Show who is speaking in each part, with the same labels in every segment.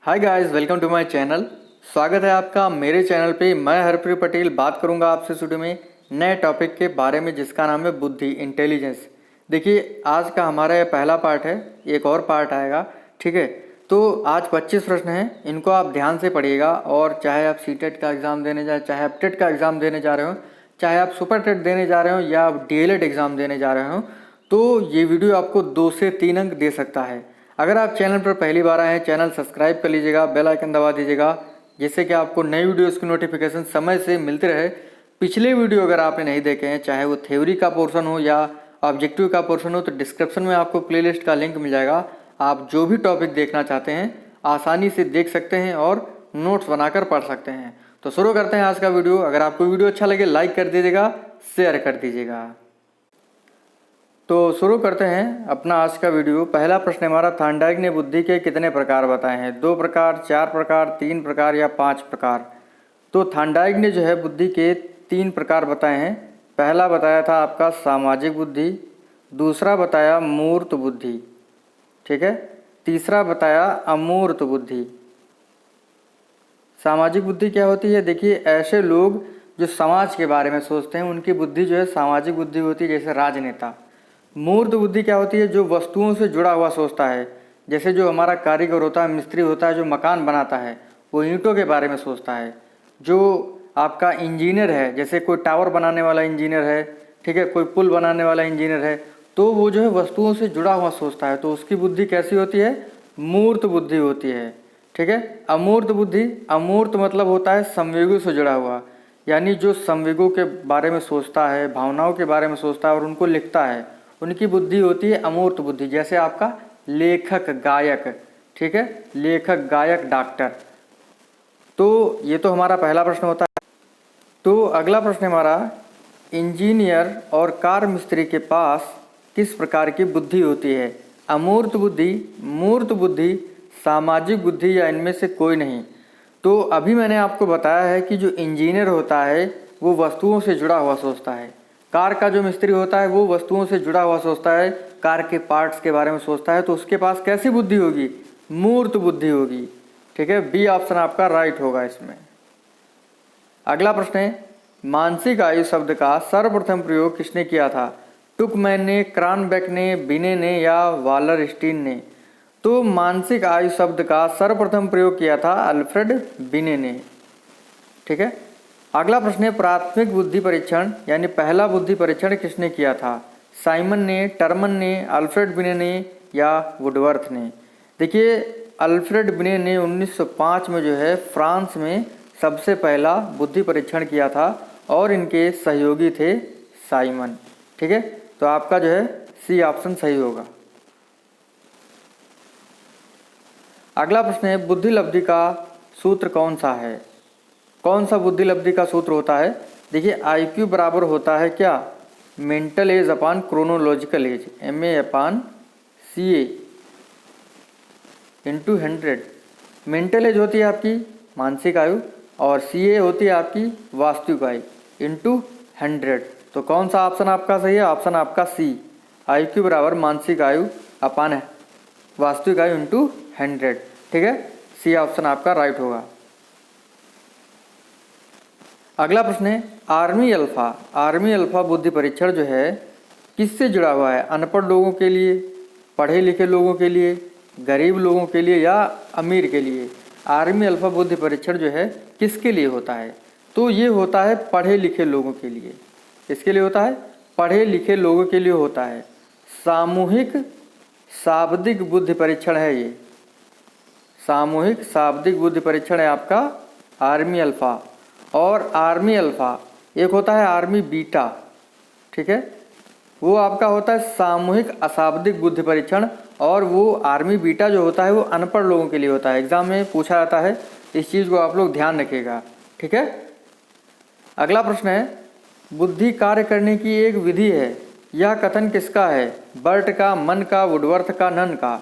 Speaker 1: Hi guys, welcome to my channel. स्वागत है आपका मेरे चैनल पे। मैं हरप्रीत पटेल बात करूंगा आपसे स्टूडियो में नए टॉपिक के बारे में जिसका नाम है बुद्धि, इंटेलिजेंस। देखिए, आज का हमारा ये पहला पार्ट है, एक और पार्ट आएगा, ठीक है। तो आज 25 प्रश्न हैं, इनको आप ध्यान से पढ़िएगा। और चाहे आप सीटेट का एग्ज़ाम देने जाए, चाहे आप टेट का एग्ज़ाम देने जा रहे हो, चाहे आप सुपर टेट देने जा रहे हो या आप डीएलएड एग्ज़ाम देने जा रहे हो, तो ये वीडियो आपको 2 से 3 अंक दे सकता है। अगर आप चैनल पर पहली बार आए हैं, चैनल सब्सक्राइब कर लीजिएगा, बेल आइकन दबा दीजिएगा, जिससे कि आपको नई वीडियोस की नोटिफिकेशन समय से मिलते रहे। पिछले वीडियो अगर आपने नहीं देखे हैं, चाहे वो थ्योरी का पोर्शन हो या ऑब्जेक्टिव का पोर्शन हो, तो डिस्क्रिप्शन में आपको प्लेलिस्ट का लिंक मिल जाएगा। आप जो भी टॉपिक देखना चाहते हैं आसानी से देख सकते हैं और नोट्स बनाकर पढ़ सकते हैं। तो शुरू करते हैं आज का वीडियो। अगर आपको वीडियो अच्छा लगे लाइक कर दीजिएगा, शेयर कर दीजिएगा। तो शुरू करते हैं अपना आज का वीडियो। पहला प्रश्न हमारा, थांडाइक ने बुद्धि के कितने प्रकार बताए हैं? 2 प्रकार, 4 प्रकार, 3 प्रकार या 5 प्रकार? तो थांडाइक ने जो है बुद्धि के 3 प्रकार बताए हैं। पहला बताया था आपका सामाजिक बुद्धि, दूसरा बताया मूर्त बुद्धि, ठीक है, तीसरा बताया अमूर्त बुद्धि। सामाजिक बुद्धि क्या होती है? देखिए, ऐसे लोग जो समाज के बारे में सोचते हैं उनकी बुद्धि जो है सामाजिक बुद्धि होती है, जैसे राजनेता। मूर्त बुद्धि क्या होती है? जो वस्तुओं से जुड़ा हुआ सोचता है, जैसे जो हमारा कारीगर होता है, मिस्त्री होता है, जो मकान बनाता है, वो ईंटों के बारे में सोचता है। जो आपका इंजीनियर है, जैसे कोई टावर बनाने वाला इंजीनियर है, ठीक है, कोई पुल बनाने वाला इंजीनियर है, तो वो जो है वस्तुओं से जुड़ा हुआ सोचता है, तो उसकी बुद्धि कैसी होती है? मूर्त बुद्धि होती है, ठीक है। अमूर्त बुद्धि, अमूर्त मतलब होता है संवेगों से जुड़ा हुआ, यानी जो संवेगों के बारे में सोचता है, भावनाओं के बारे में सोचता है और उनको लिखता है, उनकी बुद्धि होती है अमूर्त बुद्धि। जैसे आपका लेखक, गायक, ठीक है, लेखक, गायक, डॉक्टर। तो ये तो हमारा पहला प्रश्न होता है। तो अगला प्रश्न हमारा, इंजीनियर और कार मिस्त्री के पास किस प्रकार की बुद्धि होती है? अमूर्त बुद्धि, मूर्त बुद्धि, सामाजिक बुद्धि या इनमें से कोई नहीं? तो अभी मैंने आपको बताया है कि जो इंजीनियर होता है वो वस्तुओं से जुड़ा हुआ सोचता है। कार का जो मिस्त्री होता है वो वस्तुओं से जुड़ा हुआ सोचता है, कार के पार्ट्स के बारे में सोचता है, तो उसके पास कैसी बुद्धि होगी? मूर्त बुद्धि होगी, ठीक है। बी ऑप्शन आपका राइट होगा इसमें। अगला प्रश्न है, मानसिक आयु शब्द का सर्वप्रथम प्रयोग किसने किया था? टुकमैन ने, क्रानबेक ने, बिने ने या वालरस्टीन ने? तो मानसिक आयु शब्द का सर्वप्रथम प्रयोग किया था अल्फ्रेड बिने ने, ठीक है। अगला प्रश्न है, प्राथमिक बुद्धि परीक्षण यानी पहला बुद्धि परीक्षण किसने किया था? साइमन ने, टर्मन ने, अल्फ्रेड बिने ने या वुडवर्थ ने? देखिए, अल्फ्रेड बिने ने 1905 में जो है फ्रांस में सबसे पहला बुद्धि परीक्षण किया था और इनके सहयोगी थे साइमन, ठीक है। तो आपका जो है सी ऑप्शन सही होगा। अगला प्रश्न है, बुद्धि लब्धि का सूत्र कौन सा है? कौन सा बुद्धि लब्धि का सूत्र होता है? देखिए, IQ बराबर होता है क्या? मेंटल एज अपान क्रोनोलॉजिकल एज, MA अपान CA इंटू 100। मेंटल एज होती है आपकी मानसिक आयु और CA होती है आपकी वास्तविक आयु इंटू 100। तो कौन सा ऑप्शन आपका सही है? ऑप्शन आपका C, IQ बराबर मानसिक आयु अपान वास्तविक आयु इंटू 100, ठीक है। C ऑप्शन आपका राइट होगा। अगला प्रश्न है, आर्मी अल्फा, आर्मी अल्फा बुद्धि परीक्षण जो है किससे जुड़ा हुआ है? अनपढ़ लोगों के लिए, पढ़े लिखे लोगों के लिए, गरीब लोगों के लिए या अमीर के लिए? आर्मी अल्फा बुद्धि परीक्षण जो है किसके लिए होता है? तो ये होता है पढ़े लिखे लोगों के लिए। किसके लिए होता है? पढ़े लिखे लोगों के लिए होता है। सामूहिक शाब्दिक बुद्धि परीक्षण है ये, सामूहिक शाब्दिक बुद्धि परीक्षण है आपका आर्मी अल्फा। और आर्मी अल्फा एक होता है आर्मी बीटा, ठीक है, वो आपका होता है सामूहिक अशाब्दिक बुद्धि परीक्षण। और वो आर्मी बीटा जो होता है वो अनपढ़ लोगों के लिए होता है। एग्जाम में पूछा जाता है, इस चीज़ को आप लोग ध्यान रखिएगा, ठीक है। अगला प्रश्न है, बुद्धि कार्य करने की एक विधि है, यह कथन किसका है? बर्ट का, मन का, वुडवर्थ का, नन का?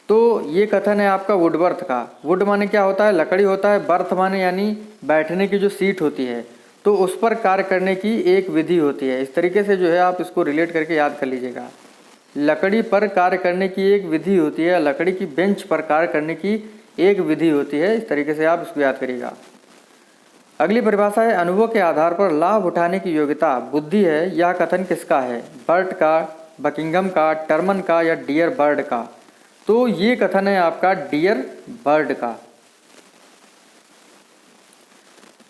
Speaker 1: तो ये कथन है आपका वुडवर्थ का। वुड माने क्या होता है? लकड़ी होता है। बर्थ माने यानी बैठने की जो सीट होती है, तो उस पर कार्य करने की एक विधि होती है। इस तरीके से जो है आप इसको रिलेट करके याद कर लीजिएगा। लकड़ी पर कार्य करने की एक विधि होती है, लकड़ी की बेंच पर कार्य करने की एक विधि होती है। इस तरीके से आप इसको याद करिएगा। अगली परिभाषा है अनुभव के आधार पर लाभ उठाने की योग्यता बुद्धि है। यह कथन किसका है? बर्ट का, बकिंघम का, टर्मन का या डियर बर्ड का? तो ये कथन है आपका डियर बर्ड का।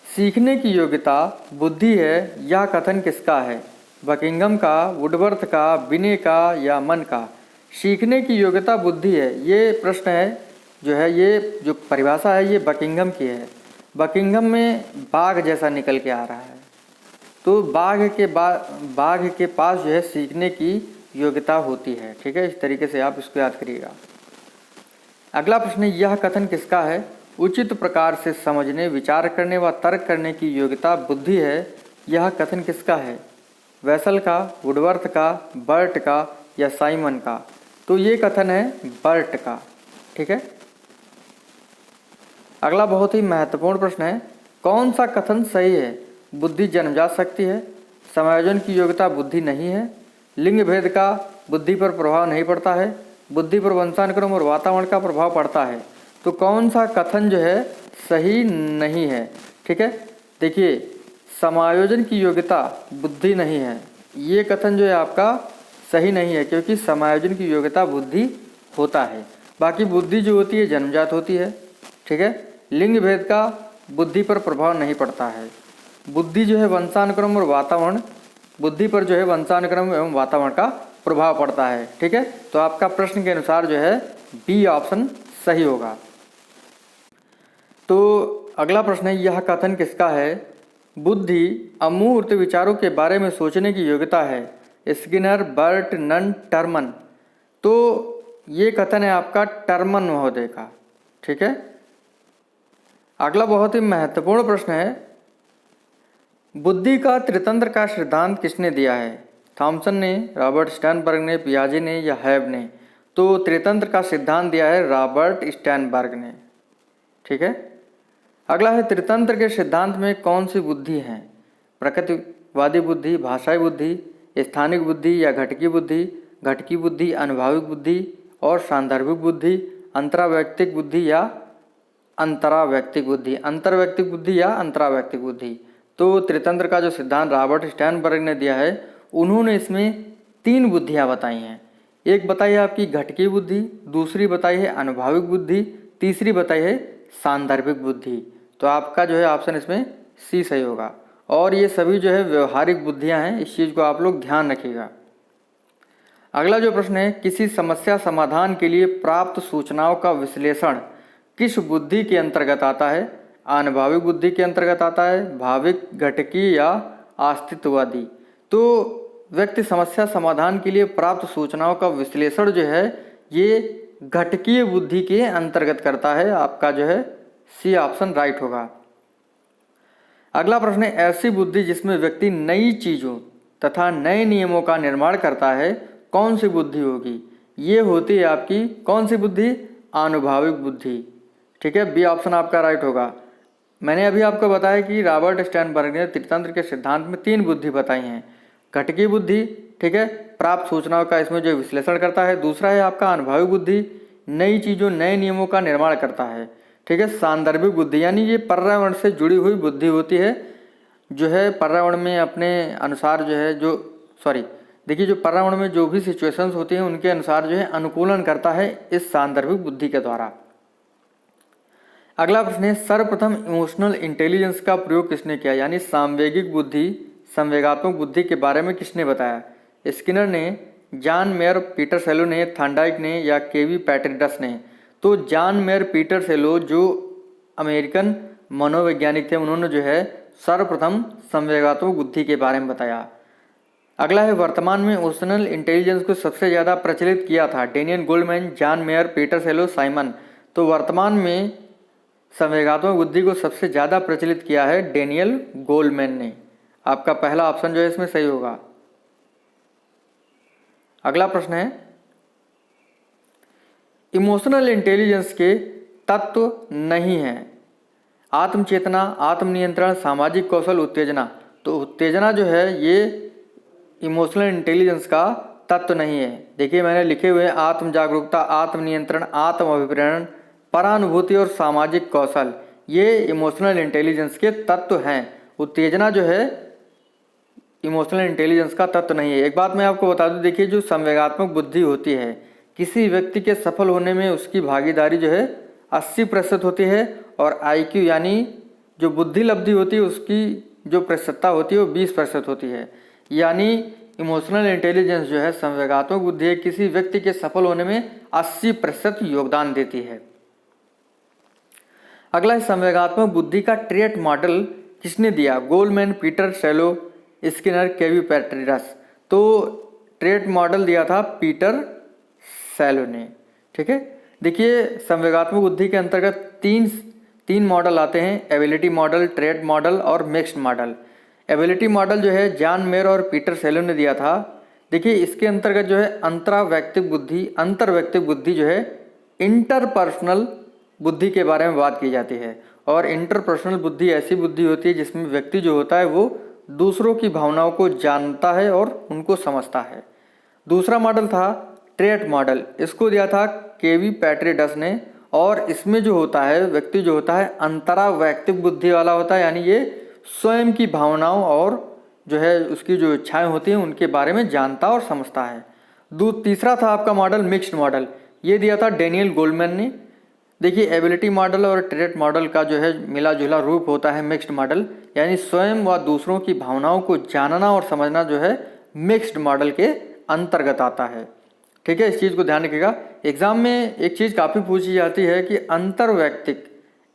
Speaker 1: सीखने की योग्यता बुद्धि है, यह कथन किसका है? बकिंघम का, वुडवर्थ का, बिने का या मन का? सीखने की योग्यता बुद्धि है, ये प्रश्न है जो है, ये जो परिभाषा है ये बकिंघम की है। बकिंघम में बाघ जैसा निकल के आ रहा है, तो बाघ के पास जो है सीखने की योग्यता होती है। ठीक है, इस तरीके से आप इसको याद करिएगा। अगला प्रश्न, यह कथन किसका है? उचित प्रकार से समझने, विचार करने व तर्क करने की योग्यता बुद्धि है, यह कथन किसका है? वेसल का, वुडवर्थ का, बर्ट का या साइमन का? तो ये कथन है बर्ट का। ठीक है। अगला बहुत ही महत्वपूर्ण प्रश्न है, कौन सा कथन सही है? बुद्धि जन्मजात शक्ति है, समायोजन की योग्यता बुद्धि नहीं है, लिंग भेद का बुद्धि पर प्रभाव नहीं पड़ता है, बुद्धि पर वंशानुक्रम और वातावरण का प्रभाव पड़ता है। तो कौन सा कथन जो है सही नहीं है? ठीक है, देखिए समायोजन की योग्यता बुद्धि नहीं है, ये कथन जो है आपका सही नहीं है, क्योंकि समायोजन की योग्यता बुद्धि होता है। बाकी बुद्धि जो होती है जन्मजात होती है। ठीक है, लिंग भेद का बुद्धि पर प्रभाव नहीं पड़ता है। बुद्धि जो है वंशानुक्रम और वातावरण, बुद्धि पर जो है वंशानुक्रम एवं वातावरण का प्रभाव पड़ता है। ठीक है, तो आपका प्रश्न के अनुसार जो है बी ऑप्शन सही होगा। तो अगला प्रश्न है, यह कथन किसका है? बुद्धि अमूर्त विचारों के बारे में सोचने की योग्यता है। Skinner, Burt, Nunn, Terman? तो ये कथन है आपका टर्मन महोदय का। ठीक है। अगला बहुत ही महत्वपूर्ण प्रश्न है, बुद्धि का त्रितंत्र का सिद्धांत किसने दिया है? थॉमसन ने, रॉबर्ट स्टर्नबर्ग ने, पियाजे ने या हैब ने? तो त्रितंत्र का सिद्धांत दिया है रॉबर्ट स्टर्नबर्ग ने। ठीक है। अगला है, त्रितंत्र के सिद्धांत में कौन सी बुद्धि है? प्रकृतिवादी बुद्धि, भाषाई बुद्धि, स्थानिक बुद्धि या घटकी बुद्धि? घटकी बुद्धि, अनुभाविक बुद्धि और सांदर्भिक बुद्धि, अंतरावैयक्तिक बुद्धि या अंतरावैयक्तिक बुद्धि? अंतर्वैयक्तिक बुद्धि या अंतरावैयक्तिक बुद्धि? तो त्रितंत्र का जो सिद्धांत रॉबर्ट स्टर्नबर्ग ने दिया है, उन्होंने इसमें 3 बुद्धियाँ बताई हैं। एक बताई है आपकी घटकी बुद्धि, दूसरी बताई है अनुभाविक बुद्धि, तीसरी बताई है सांदर्भिक बुद्धि। तो आपका जो है ऑप्शन इसमें सी सही होगा। और ये सभी जो है व्यवहारिक बुद्धियाँ हैं, इस चीज़ को आप लोग ध्यान रखिएगा। अगला जो प्रश्न है, किसी समस्या समाधान के लिए प्राप्त सूचनाओं का विश्लेषण किस बुद्धि के अंतर्गत आता है? अनुभाविक बुद्धि के अंतर्गत आता है, भाविक, घटकी या अस्तित्ववादी? तो व्यक्ति समस्या समाधान के लिए प्राप्त सूचनाओं का विश्लेषण जो है ये घटकीय बुद्धि के अंतर्गत करता है। आपका जो है सी ऑप्शन राइट होगा। अगला प्रश्न है, ऐसी बुद्धि जिसमें व्यक्ति नई चीज़ों तथा नए नियमों का निर्माण करता है, कौन सी बुद्धि होगी? ये होती है आपकी कौन सी बुद्धि? अनुभाविक बुद्धि। ठीक है, बी ऑप्शन आपका राइट होगा। मैंने अभी आपको बताया कि रॉबर्ट स्टर्नबर्ग ने त्रितंत्र के सिद्धांत में 3 बुद्धि बताई हैं। घटकी बुद्धि, ठीक है, प्राप्त सूचनाओं का इसमें जो विश्लेषण करता है। दूसरा है आपका अनुभाविक बुद्धि, नई चीज़ों नए नियमों का निर्माण करता है। ठीक है, सांदर्भिक बुद्धि यानी ये पर्यावरण से जुड़ी हुई बुद्धि होती है, जो है पर्यावरण में अपने अनुसार जो है देखिए जो पर्यावरण में जो भी सिचुएशंस होती हैं उनके अनुसार जो है अनुकूलन करता है इस सांदर्भिक बुद्धि के द्वारा। अगला प्रश्न है, सर्वप्रथम इमोशनल इंटेलिजेंस का प्रयोग किसने किया? यानी सांवेगिक बुद्धि, संवेगात्मक बुद्धि के बारे में किसने बताया? स्किनर ने, जॉन मेयर पीटरसेलो ने, थॉर्नडाइक ने या केवी पैट्रिडस ने? तो जॉन मेयर पीटरसेलो जो अमेरिकन मनोवैज्ञानिक थे, उन्होंने जो है सर्वप्रथम संवेगात्मक बुद्धि के बारे में बताया। अगला है, वर्तमान में इमोशनल इंटेलिजेंस को सबसे ज़्यादा प्रचलित किया था? Daniel Goldman, John Mayer, Peter Salovey, Simon? तो वर्तमान में संवेगात्मक बुद्धि को सबसे ज़्यादा प्रचलित किया है डेनियल गोल्डमैन ने। आपका पहला ऑप्शन जो है इसमें सही होगा। अगला प्रश्न है, इमोशनल इंटेलिजेंस के तत्व नहीं है? आत्मचेतना, आत्मनियंत्रण, सामाजिक कौशल, उत्तेजना? तो उत्तेजना जो है ये इमोशनल इंटेलिजेंस का तत्व नहीं है। देखिए मैंने लिखे हुए आत्म जागरूकता, आत्मनियंत्रण, आत्म अभिप्रेरण, परानुभूति और सामाजिक कौशल, ये इमोशनल इंटेलिजेंस के तत्व हैं। उत्तेजना जो है इमोशनल इंटेलिजेंस का तत्व नहीं है। एक बात मैं आपको बता दूं, देखिए जो संवेगात्मक बुद्धि होती है, किसी व्यक्ति के सफल होने में उसकी भागीदारी जो है 80% होती है, और IQ यानी जो बुद्धि लब्धि होती है उसकी जो प्रतिशतता होती है वो 20% होती है। यानी इमोशनल इंटेलिजेंस जो है संवेगात्मक बुद्धि है, किसी व्यक्ति के सफल होने में 80% योगदान देती है। अगला है संवेगात्मक बुद्धि का ट्रेट मॉडल किसने दिया? गोलमैन, पीटर सेलो, स्किनर, केवी पैट्रिडस। तो ट्रेट मॉडल दिया था पीटर सेलो ने। ठीक है, देखिए संवेगात्मक बुद्धि के अंतर्गत तीन मॉडल आते हैं, एबिलिटी मॉडल, ट्रेट मॉडल और मिक्स्ड मॉडल। एबिलिटी मॉडल जो है जॉन मेयर और पीटर सेलो ने दिया था। देखिए इसके अंतर्गत जो है अंतर्वैयक्तिक बुद्धि जो है इंटरपर्सनल बुद्धि के बारे में बात की जाती है। और इंटरपर्सनल बुद्धि ऐसी बुद्धि होती है जिसमें व्यक्ति जो होता है वो दूसरों की भावनाओं को जानता है और उनको समझता है। दूसरा मॉडल था ट्रेट मॉडल, इसको दिया था केवी पैट्रिडस ने। और इसमें जो होता है व्यक्ति जो होता है अंतरावैयक्तिक बुद्धि वाला होता है, यानी ये स्वयं की भावनाओं और जो है उसकी जो इच्छाएं होती हैं उनके बारे में जानता और समझता है। तीसरा था आपका मॉडल मिक्स्ड मॉडल, ये दिया था डेनियल गोलमैन ने। देखिए एबिलिटी मॉडल और ट्रेट मॉडल का जो है मिला जुला रूप होता है मिक्स्ड मॉडल, यानी स्वयं व दूसरों की भावनाओं को जानना और समझना जो है मिक्स्ड मॉडल के अंतर्गत आता है। ठीक है, इस चीज़ को ध्यान रखिएगा। एग्जाम में एक चीज़ काफ़ी पूछी जाती है कि अंतर्वैयक्तिक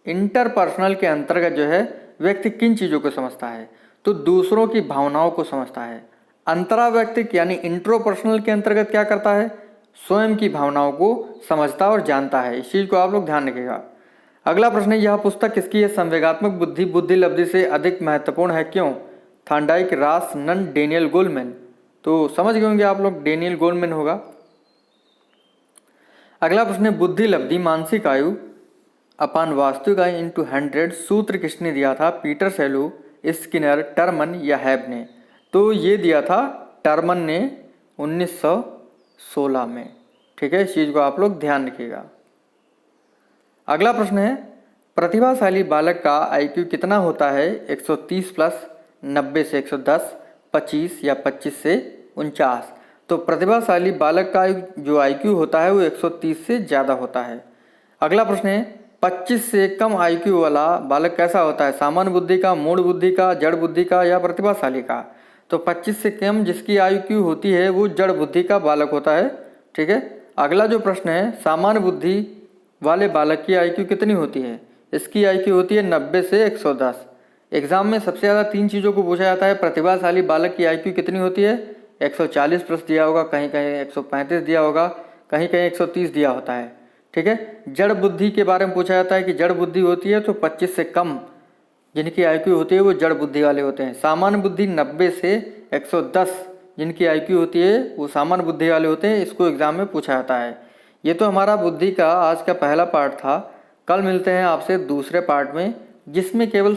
Speaker 1: इंटरपर्सनल के अंतर्गत जो है व्यक्ति किन चीज़ों को समझता है? तो दूसरों की भावनाओं को समझता है। अंतरावैयक्तिक यानी इंट्रोपर्सनल के अंतर्गत क्या करता है? स्वयं की भावनाओं को समझता और जानता है। इस चीज़ को आप लोग ध्यान रखिएगा। अगला प्रश्न है, यह पुस्तक किसकी है? संवेगात्मक बुद्धि बुद्धि लब्धि से अधिक महत्वपूर्ण है, क्यों? थॉर्नडाइक, रास, नन, डेनियल गोलमैन। तो समझ गए होंगे आप लोग, डेनियल गोलमैन होगा। अगला प्रश्न है, बुद्धि लब्धि मानसिक आयु अपान वास्तविक आयु इंटू 100 सूत्र किसने दिया था? पीटर सेलो, स्किनर, टर्मन या हैब ने? तो ये दिया था टर्मन ने 1916 में। ठीक है, इस चीज़ को आप लोग ध्यान रखिएगा। अगला प्रश्न है, प्रतिभाशाली बालक का IQ कितना होता है? 130 प्लस, 90 से 110, 25 या 25 से 49। तो प्रतिभाशाली बालक का जो IQ होता है वो 130 से ज़्यादा होता है। अगला प्रश्न है, 25 से कम IQ वाला बालक कैसा होता है? सामान्य बुद्धि का, मूढ़ बुद्धि का, जड़ बुद्धि का या प्रतिभाशाली का? तो 25 से कम जिसकी IQ होती है वो जड़ बुद्धि का बालक होता है। ठीक है, अगला जो प्रश्न है, सामान्य बुद्धि वाले बालक की IQ कितनी होती है? इसकी IQ होती है 90 से 110। एग्जाम में सबसे ज़्यादा 3 चीज़ों को पूछा जाता है। प्रतिभाशाली बालक की IQ कितनी होती है? 140 प्लस दिया होगा, कहीं कहीं 135 दिया होगा, कहीं कहीं 130 दिया होता है। ठीक है, जड़ बुद्धि के बारे में पूछा जाता है कि जड़ बुद्धि होती है तो 25 से कम जिनकी IQ होती है वो जड़ बुद्धि वाले होते हैं। सामान्य बुद्धि 90 से 110 जिनकी IQ होती है वो सामान्य बुद्धि वाले होते हैं। इसको एग्जाम में पूछा जाता है। ये तो हमारा बुद्धि का आज का पहला पार्ट था। कल मिलते हैं आपसे दूसरे पार्ट में जिसमें केवल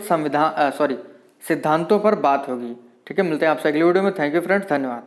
Speaker 1: सिद्धांतों पर बात होगी। ठीक है, मिलते हैं आपसे अगली वीडियो में। थैंक यू फ्रेंड्स, धन्यवाद।